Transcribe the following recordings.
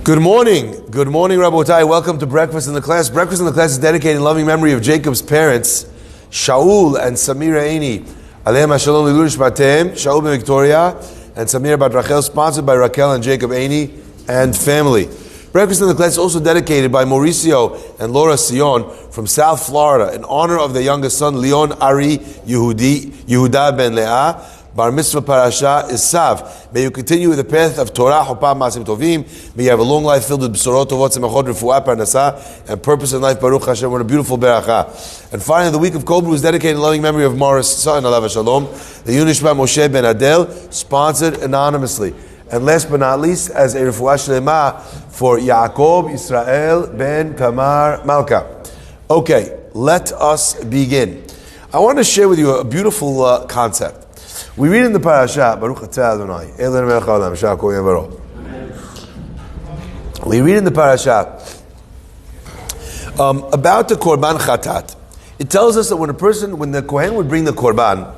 Good morning, Rabotai. Welcome to Breakfast in the Class. Breakfast in the Class is dedicated in loving memory of Jacob's parents, Shaul and Samira Aini. Aleim HaShalom L'ilui Nishmateim, Shaul ben Victoria, and Samira bat Rachel, sponsored by Raquel and Jacob Aini and family. Breakfast in the Class is also dedicated by Mauricio and Laura Sion from South Florida in honor of their youngest son, Leon Ari Yehuda ben Leah. Bar Mitzvah Parasha is Tzav. May you continue with the path of Torah, Chopah, Masim Tovim. May you have a long life filled with B'sorot Tovot, Semachot, Refuah, Parnasah, and purpose in life, Baruch Hashem. What a beautiful beracha. And finally, the week of Kol Bru is dedicated in loving memory of Morris' son, Alav Shalom, the Yunishba Moshe ben Adel, sponsored anonymously. And last but not least, as a Refuah Shlema for Yaakov Israel ben Tamar Malka. Okay, let us begin. I want to share with you a beautiful concept. We read in the parasha, Baruch Atah Adonai, Eloheinu melech haolam, Yashar kol yevaro. We read in the parasha about the korban chatat. It tells us that when the kohen would bring the korban,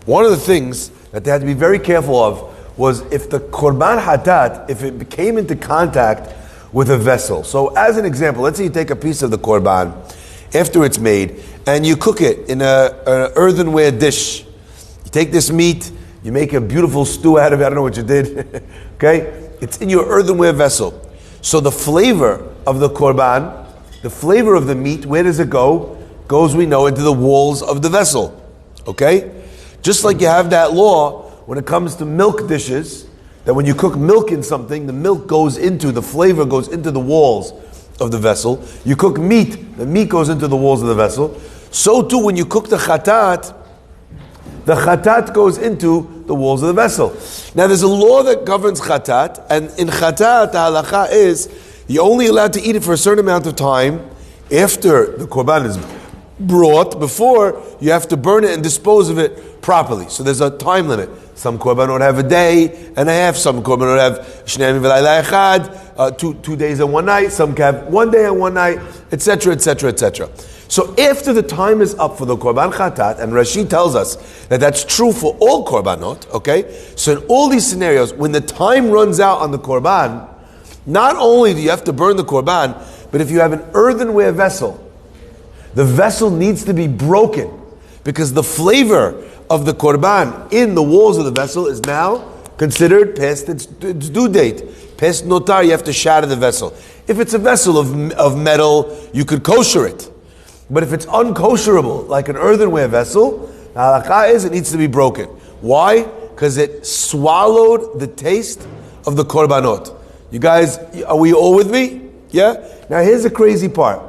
one of the things that they had to be very careful of was if the korban chatat, if it came into contact with a vessel. So, as an example, let's say you take a piece of the korban after it's made and you cook it in an earthenware dish. You take this meat, you make a beautiful stew out of it. I don't know what you did. Okay? It's in your earthenware vessel. So the flavor of the korban, the flavor of the meat, where does it go? Goes, we know, into the walls of the vessel. Okay? Just like you have that law when it comes to milk dishes, that when you cook milk in something, the flavor goes into the walls of the vessel. You cook meat, the meat goes into the walls of the vessel. So too, when you cook the chatat, the chatat goes into the walls of the vessel. Now there's a law that governs chatat, and in chatat, the halacha is, you're only allowed to eat it for a certain amount of time after the korban is brought, before you have to burn it and dispose of it properly. So there's a time limit. Some korban would have a day and a half, some korban would have shnei yamim v'layla echad, 2 days and 1 night, some can have 1 day and 1 night, etc., etc., etc. So after the time is up for the korban chatat, and Rashi tells us that that's true for all korbanot, okay? So in all these scenarios, when the time runs out on the korban, not only do you have to burn the korban, but if you have an earthenware vessel, the vessel needs to be broken, because the flavor of the korban in the walls of the vessel is now considered past its due date. Past notar, you have to shatter the vessel. If it's a vessel of metal, you could kosher it. But if it's unkosherable, like an earthenware vessel, the halakha is it needs to be broken. Why? Because it swallowed the taste of the korbanot. You guys, are we all with me? Yeah? Now here's the crazy part.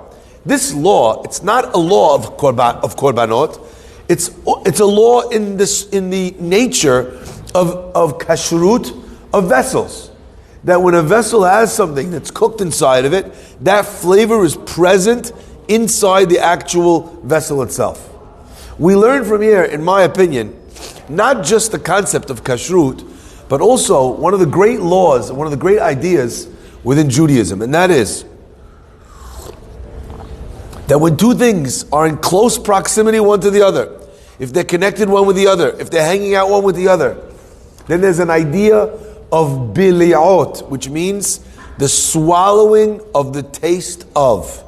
This law, it's not a law of korbanot. It's a law in the nature of kashrut of vessels. That when a vessel has something that's cooked inside of it, that flavor is present inside the actual vessel itself. We learn from here, in my opinion, not just the concept of kashrut, but also one of the great laws, one of the great ideas within Judaism, and that is that when two things are in close proximity one to the other, if they're connected one with the other, if they're hanging out one with the other, then there's an idea of bili'ot, which means the swallowing of the taste of.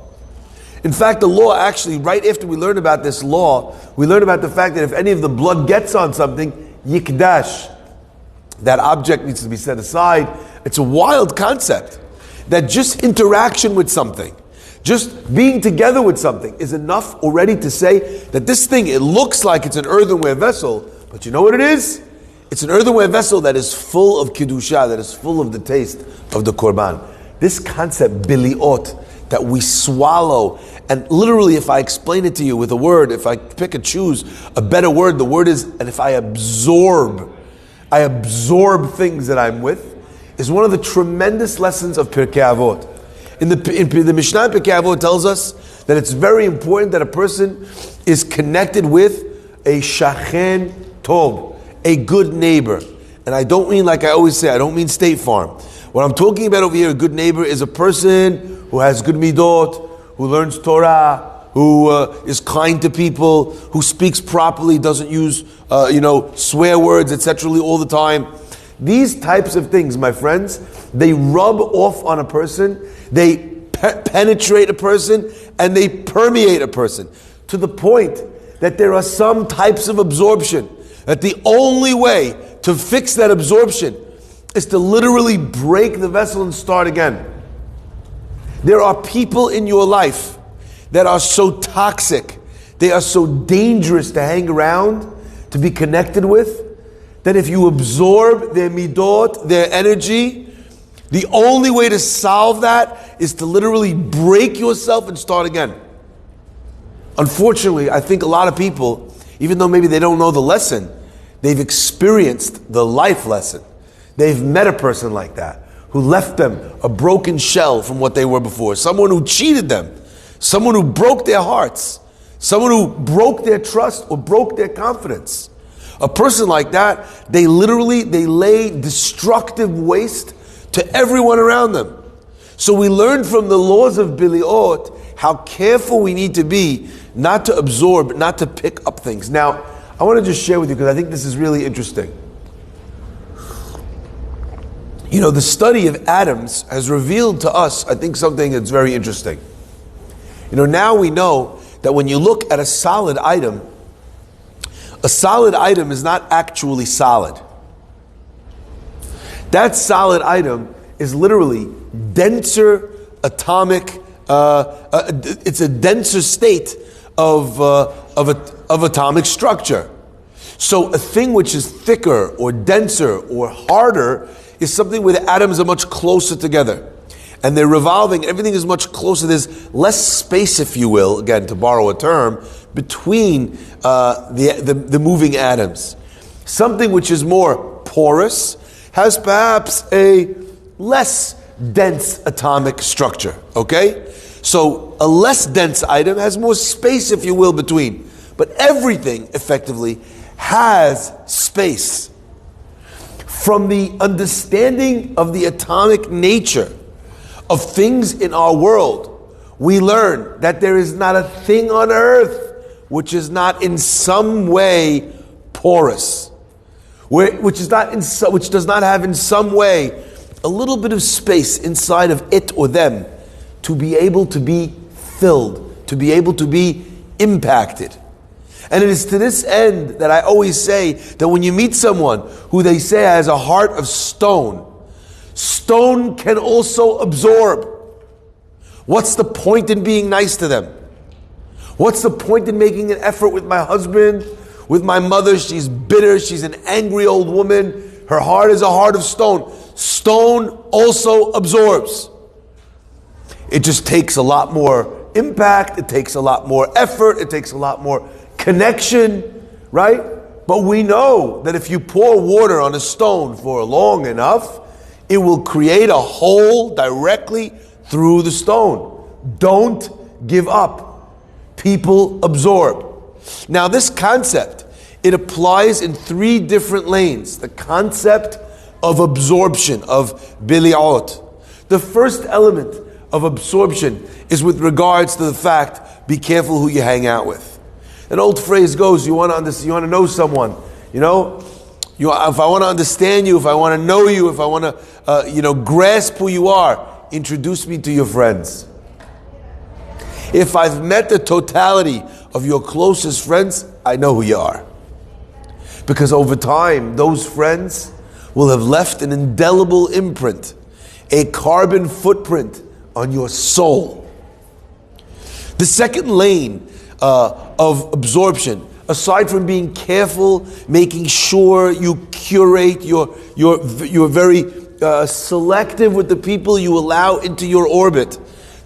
In fact, the law actually, right after we learn about this law, we learn about the fact that if any of the blood gets on something, yikdash, that object needs to be set aside. It's a wild concept that just interaction with something, just being together with something is enough already to say that this thing, it looks like it's an earthenware vessel, but you know what it is? It's an earthenware vessel that is full of kedusha, that is full of the taste of the korban. This concept, biliot, that we swallow, and literally if I explain it to you with a word, if I pick and choose a better word, the word is, and if I absorb things that I'm with, is one of the tremendous lessons of Pirkei Avot. In the Mishnah in Pirkei Avot tells us that it's very important that a person is connected with a shachen tov, a good neighbor. And I don't mean, like I always say, I don't mean State Farm. What I'm talking about over here, a good neighbor, is a person who has good midot, who learns Torah, who is kind to people, who speaks properly, doesn't use swear words, etc. all the time. These types of things, my friends, They rub off on a person, they penetrate a person, and they permeate a person to the point that there are some types of absorption that the only way to fix that absorption is to literally break the vessel and start again. There are people in your life that are so toxic, they are so dangerous to hang around, to be connected with, that if you absorb their midot, their energy, the only way to solve that is to literally break yourself and start again. Unfortunately, I think a lot of people, even though maybe they don't know the lesson, they've experienced the life lesson. They've met a person like that, who left them a broken shell from what they were before. Someone who cheated them. Someone who broke their hearts. Someone who broke their trust or broke their confidence. A person like that, they lay destructive waste to everyone around them. So we learn from the laws of Biliot how careful we need to be not to absorb, not to pick up things. Now, I want to just share with you, because I think this is really interesting. You know, the study of atoms has revealed to us, I think, something that's very interesting. You know, now we know that when you look at a solid item is not actually solid. That solid item is literally denser atomic, it's a denser state of atomic structure. So a thing which is thicker or denser or harder is something where the atoms are much closer together. And they're revolving, everything is much closer. There's less space, if you will, again, to borrow a term, between the moving atoms. Something which is more porous has perhaps a less dense atomic structure, okay? So a less dense item has more space, if you will, between. But everything, effectively, has space. From the understanding of the atomic nature of things in our world, we learn that there is not a thing on earth which is not in some way porous, which does not have in some way a little bit of space inside of it or them to be able to be filled, to be able to be impacted. And it is to this end that I always say that when you meet someone who they say has a heart of stone, stone can also absorb. What's the point in being nice to them? What's the point in making an effort with my husband, with my mother? She's bitter, she's an angry old woman. Her heart is a heart of stone. Stone also absorbs. It just takes a lot more impact, it takes a lot more effort, it takes a lot more connection, right? But we know that if you pour water on a stone for long enough, it will create a hole directly through the stone. Don't give up. People absorb. Now this concept, it applies in 3 different lanes. The concept of absorption, of biliot. The first element of absorption is with regards to the fact, be careful who you hang out with. An old phrase goes, you want to know someone, if I want to understand you, if I want to know you, if I want to, grasp who you are, introduce me to your friends. If I've met the totality of your closest friends, I know who you are. Because over time, those friends will have left an indelible imprint, a carbon footprint on your soul. The second lane of absorption, aside from being careful, making sure you curate, you're very selective with the people you allow into your orbit.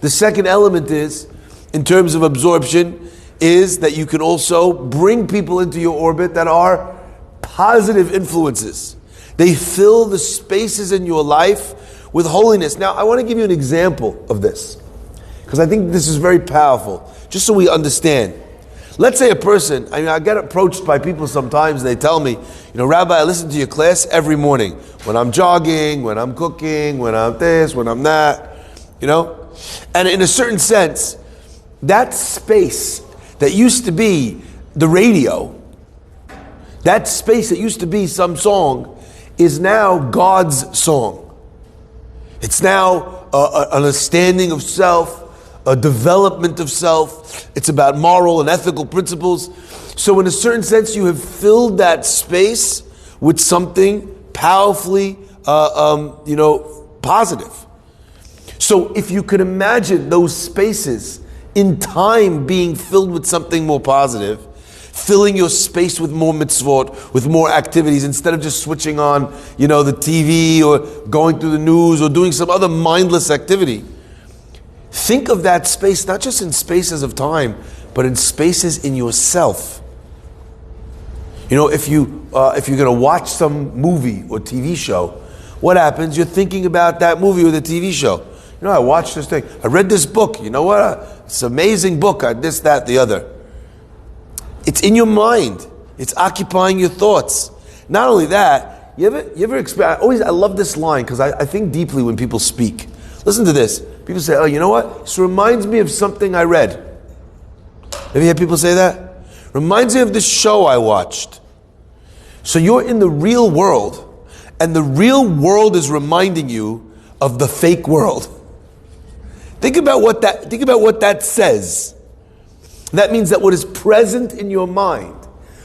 The second element is, in terms of absorption, is that you can also bring people into your orbit that are positive influences. They fill the spaces in your life with holiness. Now, I want to give you an example of this, because I think this is very powerful, just so we understand. Let's say a person, I get approached by people sometimes, they tell me, Rabbi, I listen to your class every morning, when I'm jogging, when I'm cooking, when I'm this, when I'm that, And in a certain sense, that space that used to be the radio, that space that used to be some song, is now God's song. It's now an understanding of self, a development of self. It's about moral and ethical principles. So in a certain sense, you have filled that space with something powerfully, positive. So if you could imagine those spaces in time being filled with something more positive, filling your space with more mitzvot, with more activities, instead of just switching on, the TV or going through the news or doing some other mindless activity. Think of that space not just in spaces of time, but in spaces in yourself. If you're going to watch some movie or TV show, what happens? You're thinking about that movie or the TV show. I watched this thing. I read this book. You know what? It's an amazing book. This, that, the other. It's in your mind. It's occupying your thoughts. Not only that, you ever experience? I love this line because I think deeply when people speak. Listen to this. People say, "Oh, you know what? This reminds me of something I read." Have you had people say that? Reminds me of this show I watched. So you're in the real world, and the real world is reminding you of the fake world. Think about what that says. That means that what is present in your mind,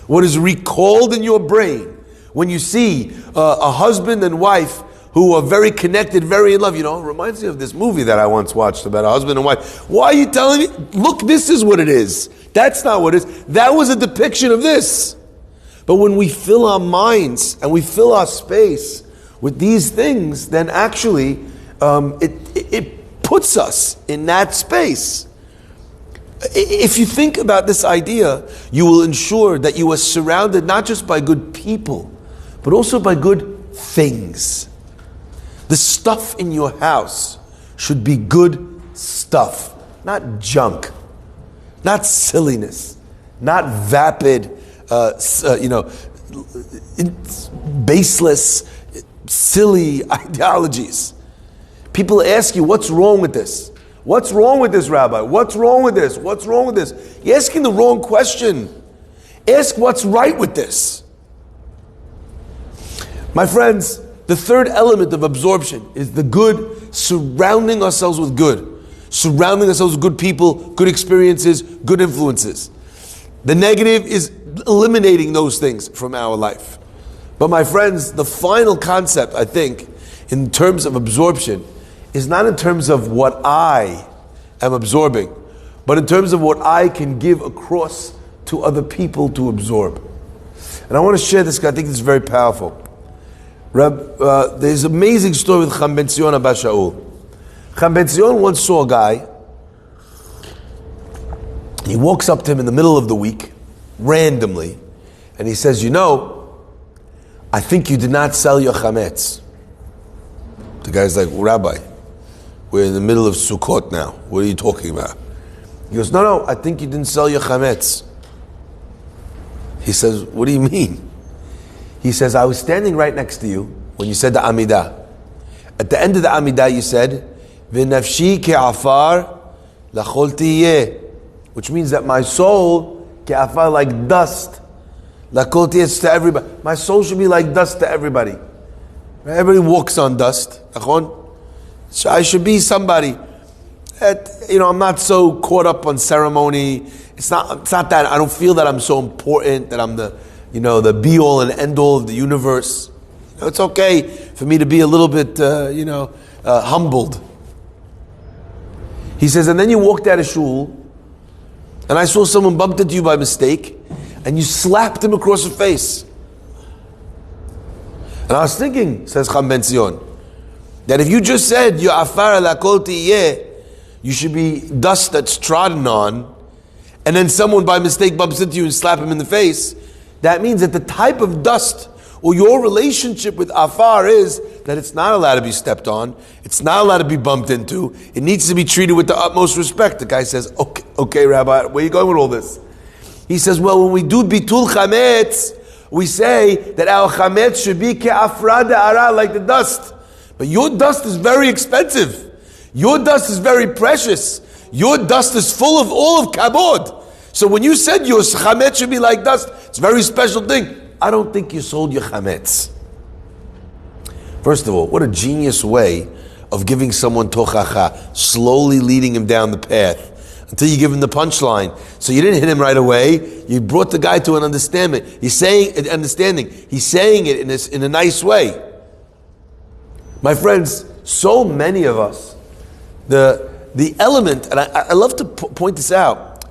what is recalled in your brain, when you see a husband and wife who are very connected, very in love, it reminds me of this movie that I once watched about a husband and wife. Why are you telling me? Look, this is what it is. That's not what it is. That was a depiction of this. But when we fill our minds and we fill our space with these things, then actually it puts us in that space. If you think about this idea, you will ensure that you are surrounded not just by good people, but also by good things. The stuff in your house should be good stuff, not junk, not silliness, not vapid, baseless, silly ideologies. People ask you, what's wrong with this? What's wrong with this, Rabbi? What's wrong with this? What's wrong with this? You're asking the wrong question. Ask what's right with this. My friends, the third element of absorption is the good, surrounding ourselves with good. Surrounding ourselves with good people, good experiences, good influences. The negative is eliminating those things from our life. But my friends, the final concept, I think, in terms of absorption, is not in terms of what I am absorbing, but in terms of what I can give across to other people to absorb. And I want to share this because I think it's very powerful. There's an amazing story with Cham Ben Zion Abba Shaul. Cham Ben Zion once saw a guy. He walks up to him in the middle of the week, randomly, and he says, I think you did not sell your chametz. The guy's like, Rabbi, we're in the middle of Sukkot now. What are you talking about? He goes, no, I think you didn't sell your chametz. He says, what do you mean? He says, I was standing right next to you when you said the Amidah. At the end of the Amidah you said, V'nafshi ke'afar lachol tiyeh, which means that my soul, ke'afar, like dust, lachol tiyeh, to everybody. My soul should be like dust to everybody. Everybody walks on dust. So I should be somebody that, I'm not so caught up on ceremony. It's not that I don't feel that I'm so important, that I'm the be all and end all of the universe. It's okay for me to be a little bit, humbled. He says, and then you walked out of shul, and I saw someone bumped into you by mistake, and you slapped him across the face. And I was thinking, says Cham Ben Zion, that if you just said, you afar lakol tiyeh, you should be dust that's trodden on, and then someone by mistake bumps into you and slap him in the face, that means that the type of dust or your relationship with afar is that it's not allowed to be stepped on, it's not allowed to be bumped into, it needs to be treated with the utmost respect. The guy says, okay, Rabbi, where are you going with all this? He says, well, when we do bitul chametz, we say that our chametz should be ke'afra de'ara, like the dust. But your dust is very expensive. Your dust is very precious. Your dust is full of all of kabod. So when you said your chametz should be like dust, it's a very special thing. I don't think you sold your chametz. First of all, what a genius way of giving someone tochacha, slowly leading him down the path until you give him the punchline. So you didn't hit him right away. You brought the guy to an understanding. He's saying it in a nice way. My friends, so many of us, the element, and I love to point this out,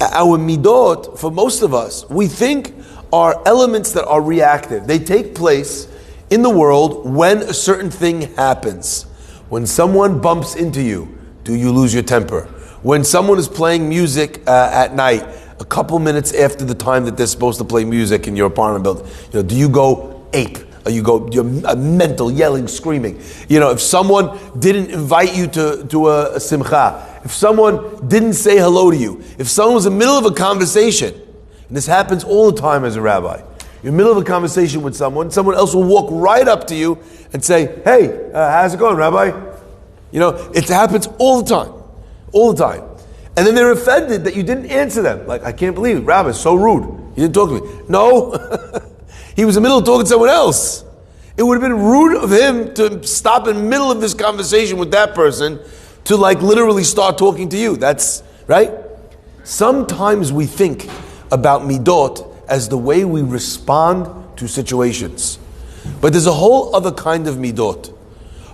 our midot, for most of us, we think are elements that are reactive. They take place in the world when a certain thing happens. When someone bumps into you, do you lose your temper? When someone is playing music at night, a couple minutes after the time that they're supposed to play music in your apartment building, do you go ape? Or you're mental, yelling, screaming. If someone didn't invite you to a simcha, if someone didn't say hello to you, if someone was in the middle of a conversation, and this happens all the time as a rabbi, you're in the middle of a conversation with someone else will walk right up to you and say, hey, how's it going, Rabbi? It happens all the time. And then they're offended that you didn't answer them. Like, I can't believe it, Rabbi, it's so rude. You didn't talk to me. No. He was in the middle of talking to someone else. It would have been rude of him to stop in the middle of this conversation with that person to literally start talking to you. That's right. Sometimes we think about midot as the way we respond to situations. But there's a whole other kind of midot,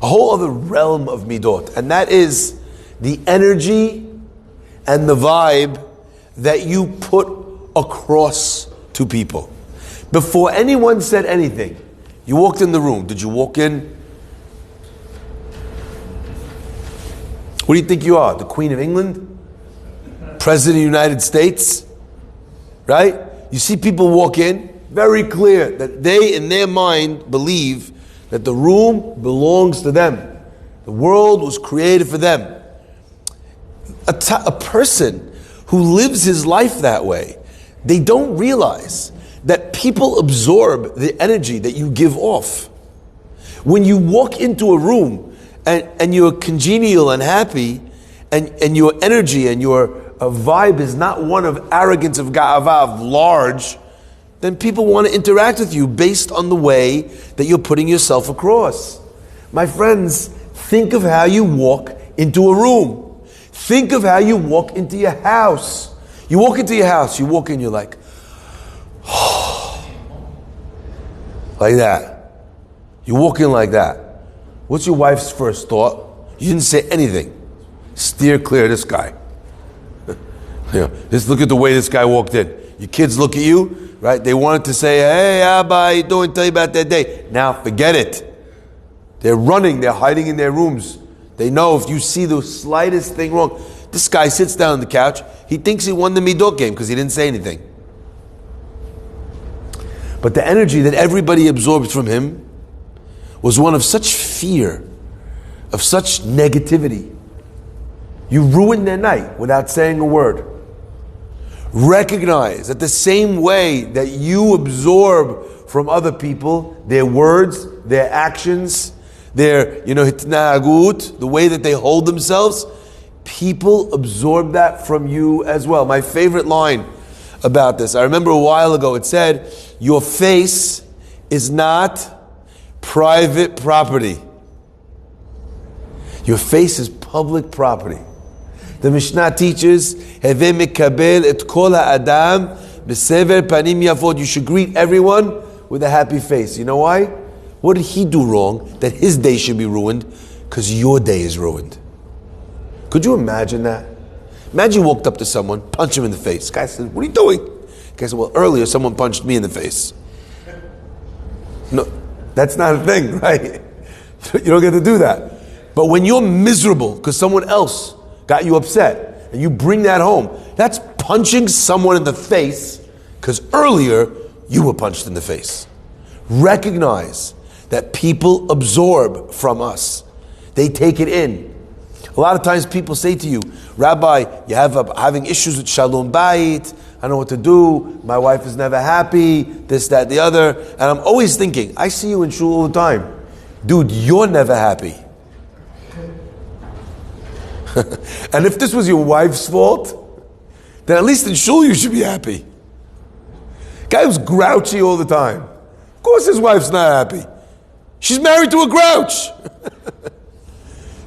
a whole other realm of midot, and that is the energy and the vibe that you put across to people. Before anyone said anything, you walked in the room. Did you walk in? What do you think you are? The Queen of England? President of the United States? Right? You see people walk in, very clear that they, in their mind, believe that the room belongs to them. The world was created for them. A person who lives his life that way, they don't realize that people absorb the energy that you give off. When you walk into a room and you're congenial and happy, and your energy and your vibe is not one of arrogance, of ga'ava, of large, then people want to interact with you based on the way that you're putting yourself across. My friends, think of how you walk into a room. Think of how you walk into your house. You walk into your house, you walk in, you're like, like that. You walk in like that. What's your wife's first thought? You didn't say anything. Steer clear of this guy. Just look at the way this guy walked in. Your kids look at you, right? They wanted to say, hey, Abba, how you doing? Tell you about that day. Now forget it. They're running. They're hiding in their rooms. They know if you see the slightest thing wrong. This guy sits down on the couch. He thinks he won the midot game because he didn't say anything. But the energy that everybody absorbed from him was one of such fear, of such negativity. You ruined their night without saying a word. Recognize that the same way that you absorb from other people, their words, their actions, their hitnagut, the way that they hold themselves, people absorb that from you as well. My favorite line about this, I remember a while ago, it said, your face is not private property. Your face is public property. The Mishnah teaches, "Heve mekabel et kol ha'adam b'sever panim yafot." You should greet everyone with a happy face. You know why? What did he do wrong that his day should be ruined? Because your day is ruined. Could you imagine that? Imagine you walked up to someone, punch him in the face. The guy said, "What are you doing?" The guy said, "Well, earlier someone punched me in the face." No, that's not a thing, right? You don't get to do that. But when you're miserable because someone else got you upset, and you bring that home, that's punching someone in the face because earlier you were punched in the face. Recognize that people absorb from us. They take it in. A lot of times people say to you, "Rabbi, you having issues with Shalom Bayit, I don't know what to do, my wife is never happy, this, that, the other." And I'm always thinking, I see you in shul all the time. Dude, you're never happy. And if this was your wife's fault, then at least in shul you should be happy. Guy who's grouchy all the time. Of course his wife's not happy. She's married to a grouch.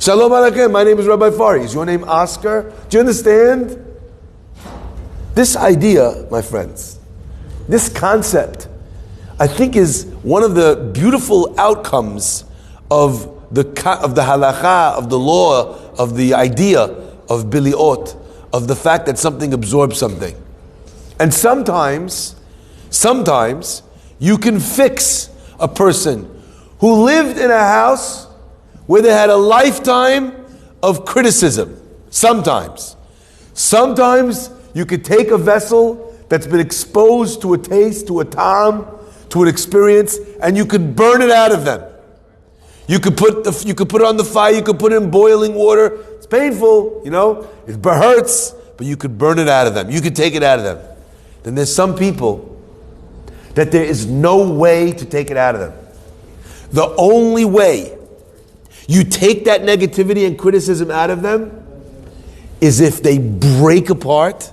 Shalom Aleichem, my name is Rabbi Farhi. Is your name Oscar? Do you understand? This idea, my friends, this concept, I think is one of the beautiful outcomes of the halakha, of the law, of the idea of biliot, of the fact that something absorbs something. And sometimes you can fix a person who lived in a house where they had a lifetime of criticism. Sometimes you could take a vessel that's been exposed to a taste, to a ta'am, to an experience, and you could burn it out of them. You could put it on the fire, you could put it in boiling water. It's painful, it hurts, but you could burn it out of them. You could take it out of them. Then there's some people that there is no way to take it out of them. The only way you take that negativity and criticism out of them is if they break apart,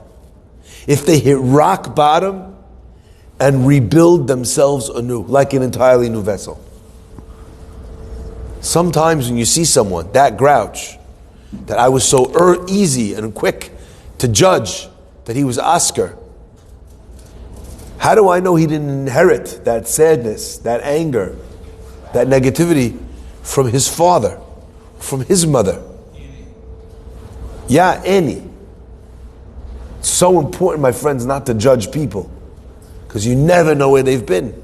if they hit rock bottom and rebuild themselves anew, like an entirely new vessel. Sometimes when you see someone, that grouch, that I was so easy and quick to judge that he was Oscar, how do I know he didn't inherit that sadness, that anger, that negativity from his father, from his mother? Yeah, Annie. It's so important, my friends, not to judge people, because you never know where they've been.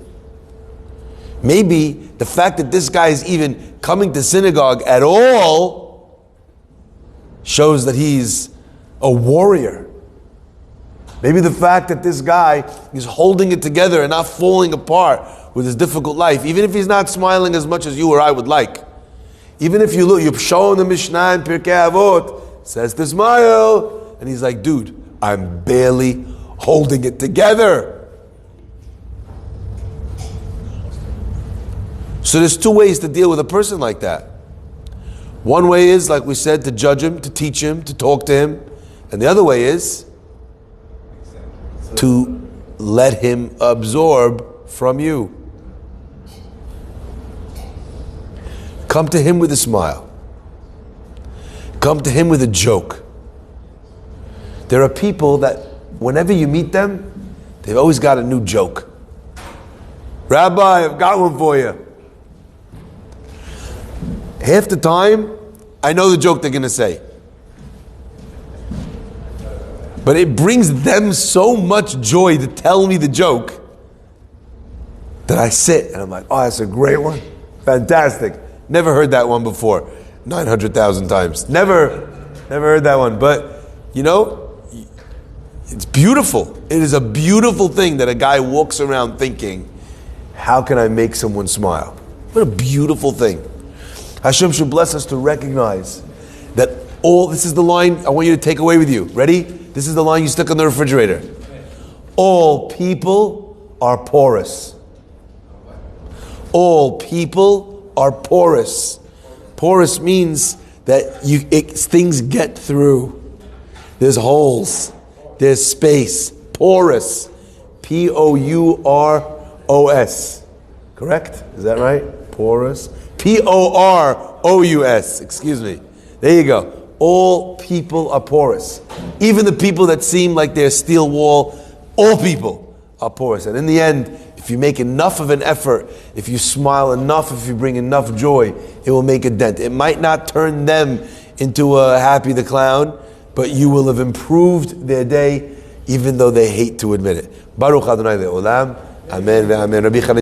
Maybe the fact that this guy is even coming to synagogue at all shows that he's a warrior. Maybe the fact that this guy is holding it together and not falling apart with his difficult life, even if he's not smiling as much as you or I would like. Even if you look, you're showing the Mishnah in Pirkei Avot, says to smile, and he's like, dude, I'm barely holding it together. So there's two ways to deal with a person like that. One way is, like we said, to judge him, to teach him, to talk to him. And the other way is to let him absorb from you. Come to him with a smile. Come to him with a joke. There are people that whenever you meet them, they've always got a new joke. Rabbi, I've got one for you. Half the time, I know the joke they're going to say. But it brings them so much joy to tell me the joke that I sit and I'm like, oh, that's a great one. Fantastic. Never heard that one before. 900,000 times. Never heard that one. But, it's beautiful. It is a beautiful thing that a guy walks around thinking, how can I make someone smile? What a beautiful thing. Hashem should bless us to recognize that this is the line I want you to take away with you. Ready? This is the line you stick on the refrigerator. All people are porous. All people are porous. Porous means that things get through. There's holes. There's space. Porous. P-O-U-R-O-S. Correct? Is that right? Porous. P-O-R-O-U-S. Excuse me. There you go. All people are porous. Even the people that seem like they're steel wall, all people are porous. And in the end, if you make enough of an effort, if you smile enough, if you bring enough joy, it will make a dent. It might not turn them into a Happy the Clown, but you will have improved their day, even though they hate to admit it. Baruch Adonai Le'olam. Amen ve'amen. Rabbi